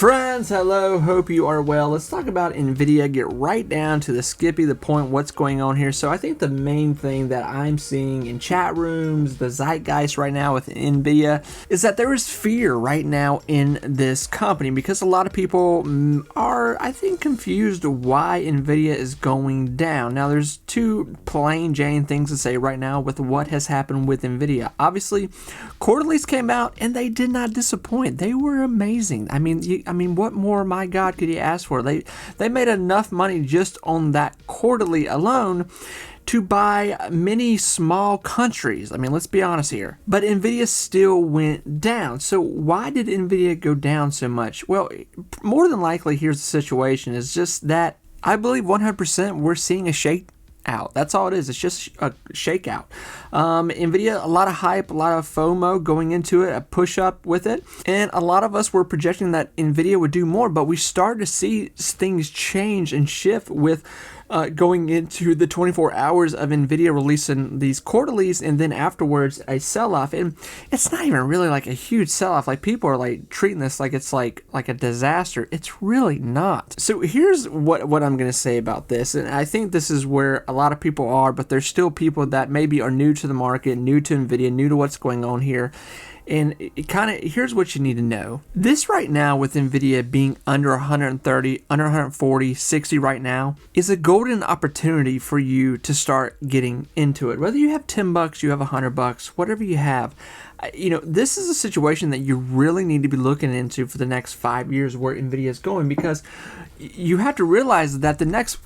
Friends, hello, hope you are well. Let's talk about Nvidia, get right down to the skippy, the point, what's going on here. So I think the main thing that I'm seeing in chat rooms, the zeitgeist right now with Nvidia, is that there is fear right now in this company because a lot of people are, I think, confused why Nvidia is going down. Now there's two plain Jane things to say right now with what has happened with Nvidia. Obviously, quarterlies came out and they did not disappoint. They were amazing. I mean, what more, my God, could you ask for? They made enough money just on that quarterly alone to buy many small countries. I mean, let's be honest here. But Nvidia still went down. So why did Nvidia go down so much? Well, more than likely, here's the situation. It's just that I believe 100% we're seeing a shake out. That's all it is. It's just a shakeout. Nvidia, a lot of hype, a lot of FOMO going into it, a push up with it. And a lot of us were projecting that Nvidia would do more, but we started to see things change and shift with going into the 24 hours of Nvidia releasing these quarterlies and then afterwards a sell-off. And it's not even really like a huge sell-off. Like, people are like treating this like it's like a disaster. It's really not. So here's what I'm going to say about this. And I think this is where a lot of people are, but there's still people that maybe are new to the market, new to Nvidia, new to what's going on here. And it kind of, here's what you need to know. This right now with Nvidia being under 130, under 140, 60 right now is a golden opportunity for you to start getting into it. Whether you have 10 bucks, you have $100, whatever you have. This is a situation that you really need to be looking into for the next 5 years where Nvidia is going, because you have to realize that the next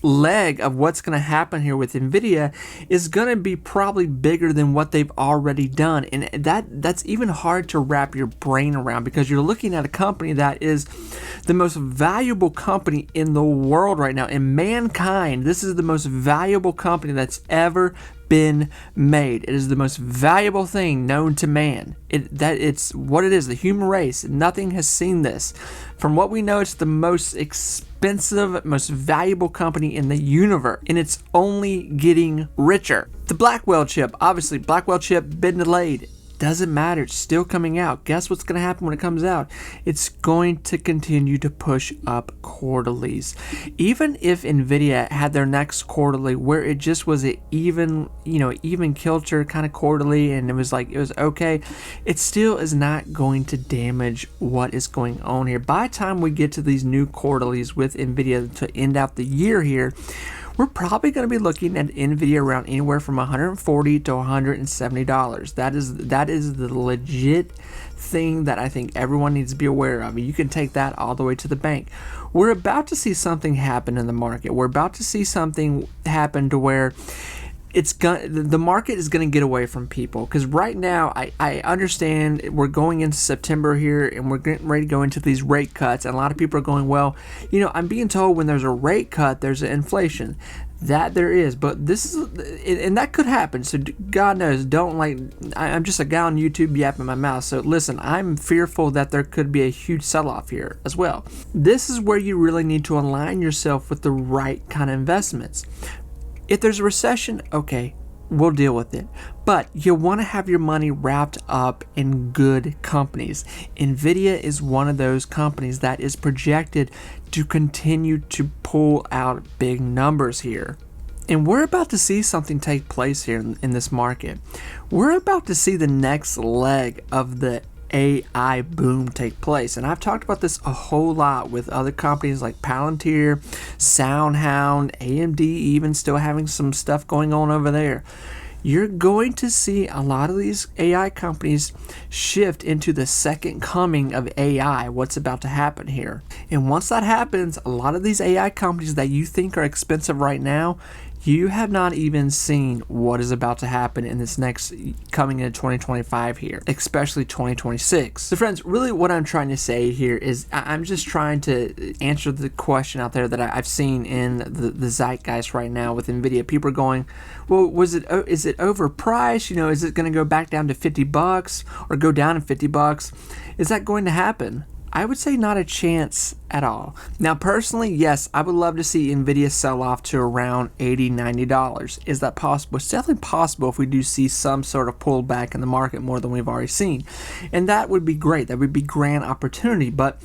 leg of what's going to happen here with Nvidia is going to be probably bigger than what they've already done, and that's even hard to wrap your brain around, because you're looking at a company that is the most valuable company in the world right now, in mankind. This is the most valuable company that's ever been made. It is the most valuable thing known to man. It's what it is, the human race. Nothing has seen this. From what we know, it's the most expensive, most valuable company in the universe, and it's only getting richer. The Blackwell chip, obviously, Blackwell chip been delayed. Doesn't matter, it's still coming out. Guess what's going to happen when it comes out? It's going to continue to push up quarterlies. Even if Nvidia had their next quarterly where it just was an even kilter kind of quarterly, and it was okay, it still is not going to damage what is going on here. By the time we get to these new quarterlies with Nvidia to end out the year here, we're probably going to be looking at Nvidia around anywhere from $140 to $170. That is the legit thing that I think everyone needs to be aware of. You can take that all the way to the bank. We're about to see something happen in the market. We're about to see something happen to where the market is going to get away from people, because right now I understand we're going into September here and we're getting ready to go into these rate cuts, and a lot of people are going, well, I'm being told when there's a rate cut there's an inflation. That there is, but this is, and that could happen. So God knows, I'm just a guy on YouTube yapping my mouth. So listen, I'm fearful that there could be a huge sell-off here as well. This is where you really need to align yourself with the right kind of investments. If there's a recession, okay, we'll deal with it. But you want to have your money wrapped up in good companies. Nvidia is one of those companies that is projected to continue to pull out big numbers here. And we're about to see something take place here in this market. We're about to see the next leg of the AI boom take place, and I've talked about this a whole lot with other companies like Palantir, SoundHound, AMD, even still having some stuff going on over there. You're going to see a lot of these AI companies shift into the second coming of AI, what's about to happen here. And once that happens, a lot of these AI companies that you think are expensive right now, you have not even seen what is about to happen in this next coming into 2025 here, especially 2026. So friends, really what I'm trying to say here is I'm just trying to answer the question out there that I've seen in the zeitgeist right now with Nvidia. People are going, well, is it overpriced? Is it going to go back down to $50 or go down to $50? Is that going to happen? I would say not a chance at all. Now, personally, yes, I would love to see Nvidia sell off to around $80, $90. Is that possible? It's definitely possible if we do see some sort of pullback in the market more than we've already seen. And that would be great. That would be grand opportunity. But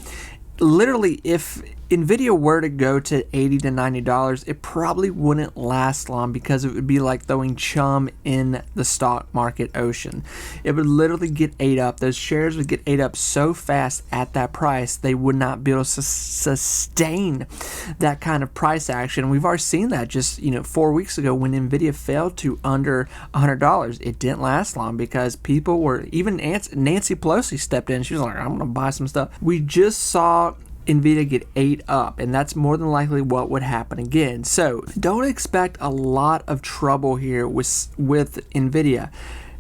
literally, if Nvidia were to go to $80 to $90, it probably wouldn't last long, because it would be like throwing chum in the stock market ocean. It would literally get ate up. Those shares would get ate up so fast at that price, they would not be able to sustain that kind of price action. We've already seen that just 4 weeks ago when Nvidia fell to under $100. It didn't last long because people were, even Nancy Pelosi stepped in. She was like, I'm going to buy some stuff. We just saw Nvidia get ate up, and that's more than likely what would happen again. So don't expect a lot of trouble here with Nvidia.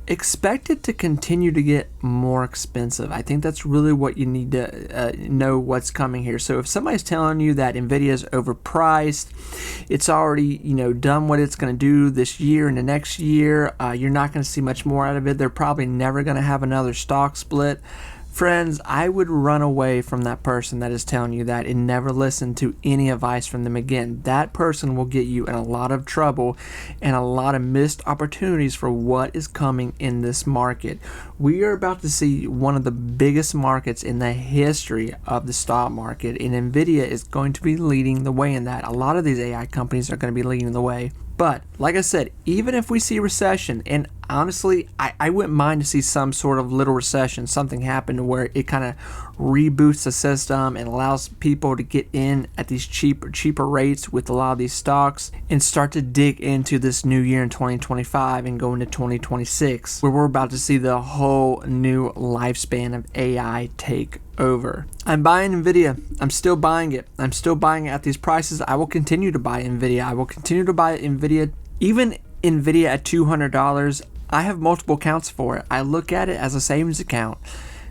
Expect it to continue to get more expensive. I think that's really what you need to know what's coming here. So if somebody's telling you that Nvidia is overpriced, it's already done what it's going to do this year and the next year, you're not going to see much more out of it. They're probably never going to have another stock split. Friends, I would run away from that person that is telling you that, and never listen to any advice from them again. That person will get you in a lot of trouble and a lot of missed opportunities for what is coming in this market. We are about to see one of the biggest markets in the history of the stock market, and Nvidia is going to be leading the way in that. A lot of these AI companies are going to be leading the way. But like I said, even if we see recession, and honestly, I wouldn't mind to see some sort of little recession, something happen to where it kind of reboots the system and allows people to get in at these cheaper rates with a lot of these stocks and start to dig into this new year in 2025 and go into 2026, where we're about to see the whole new lifespan of AI take over. I'm buying Nvidia. I'm still buying it. I'm still buying it at these prices. I will continue to buy Nvidia. I will continue to buy Nvidia. Even Nvidia at $200, I have multiple accounts for it. I look at it as a savings account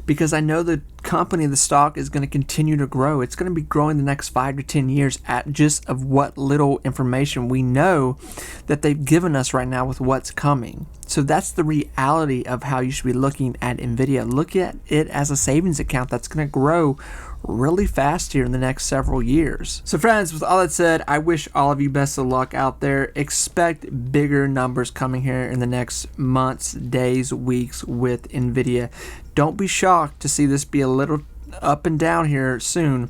because I know the company, the stock, is going to continue to grow. It's going to be growing the next 5 to 10 years at just of what little information we know that they've given us right now with what's coming. So that's the reality of how you should be looking at Nvidia. Look at it as a savings account that's going to grow really fast here in the next several years. So friends, with all that said, I wish all of you best of luck out there. Expect bigger numbers coming here in the next months, days, weeks with Nvidia. Don't be shocked to see this be a little up and down here soon,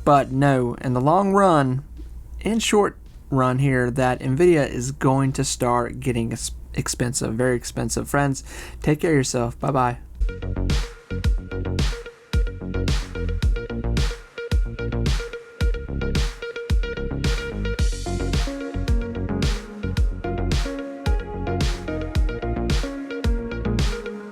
but no, in the long run and short run here, that Nvidia is going to start getting expensive, very expensive. Friends, take care of yourself. Bye-bye.